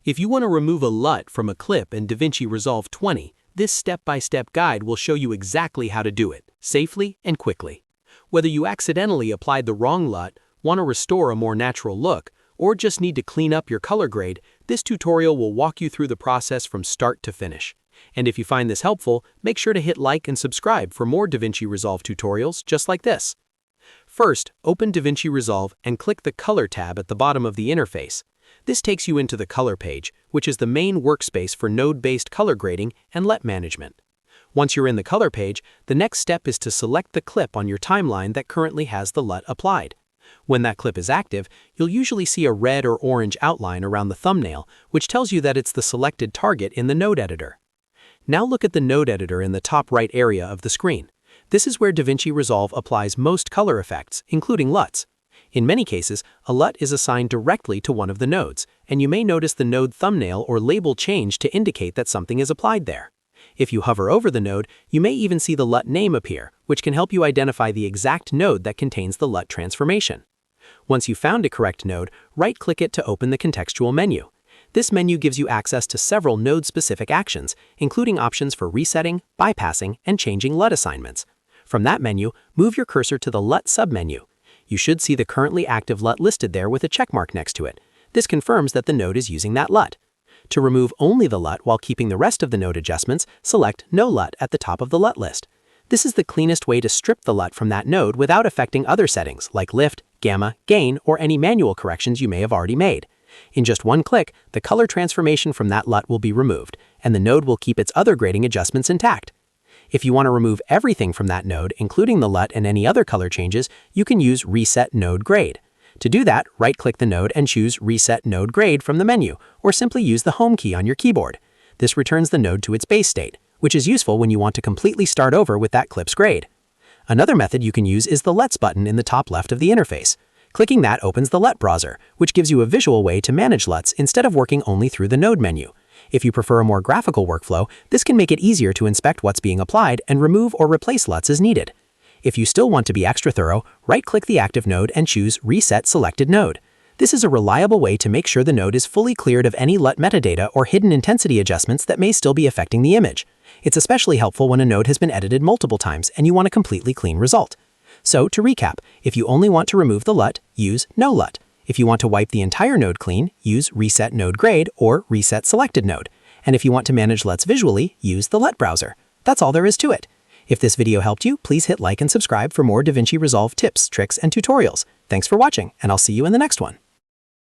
If you want to remove a LUT from a clip in DaVinci Resolve 20, this step-by-step guide will show you exactly how to do it, safely and quickly. Whether you accidentally applied the wrong LUT, want to restore a more natural look, or just need to clean up your color grade, this tutorial will walk you through the process from start to finish. And if you find this helpful, make sure to hit like and subscribe for more DaVinci Resolve tutorials just like this. First, open DaVinci Resolve and click the Color tab at the bottom of the interface. This takes you into the Color page, which is the main workspace for node-based color grading and LUT management. Once you're in the Color page, the next step is to select the clip on your timeline that currently has the LUT applied. When that clip is active, you'll usually see a red or orange outline around the thumbnail, which tells you that it's the selected target in the node editor. Now look at the node editor in the top right area of the screen. This is where DaVinci Resolve applies most color effects, including LUTs. In many cases, a LUT is assigned directly to one of the nodes, and you may notice the node thumbnail or label change to indicate that something is applied there. If you hover over the node, you may even see the LUT name appear, which can help you identify the exact node that contains the LUT transformation. Once you've found a correct node, right-click it to open the contextual menu. This menu gives you access to several node-specific actions, including options for resetting, bypassing, and changing LUT assignments. From that menu, move your cursor to the LUT submenu. You should see the currently active LUT listed there with a checkmark next to it. This confirms that the node is using that LUT. To remove only the LUT while keeping the rest of the node adjustments, select No LUT at the top of the LUT list. This is the cleanest way to strip the LUT from that node without affecting other settings like lift, gamma, gain, or any manual corrections you may have already made. In just one click, the color transformation from that LUT will be removed, and the node will keep its other grading adjustments intact. If you want to remove everything from that node, including the LUT and any other color changes, you can use Reset Node Grade. To do that, right-click the node and choose Reset Node Grade from the menu, or simply use the Home key on your keyboard. This returns the node to its base state, which is useful when you want to completely start over with that clip's grade. Another method you can use is the LUTs button in the top left of the interface. Clicking that opens the LUT Browser, which gives you a visual way to manage LUTs instead of working only through the node menu. If you prefer a more graphical workflow, this can make it easier to inspect what's being applied and remove or replace LUTs as needed. If you still want to be extra thorough, right-click the active node and choose Reset Selected Node. This is a reliable way to make sure the node is fully cleared of any LUT metadata or hidden intensity adjustments that may still be affecting the image. It's especially helpful when a node has been edited multiple times and you want a completely clean result. So, to recap, if you only want to remove the LUT, use No LUT. If you want to wipe the entire node clean, use Reset Node Grade or Reset Selected Node. And if you want to manage LUTs visually, use the LUT Browser. That's all there is to it. If this video helped you, please hit like and subscribe for more DaVinci Resolve tips, tricks, and tutorials. Thanks for watching, and I'll see you in the next one.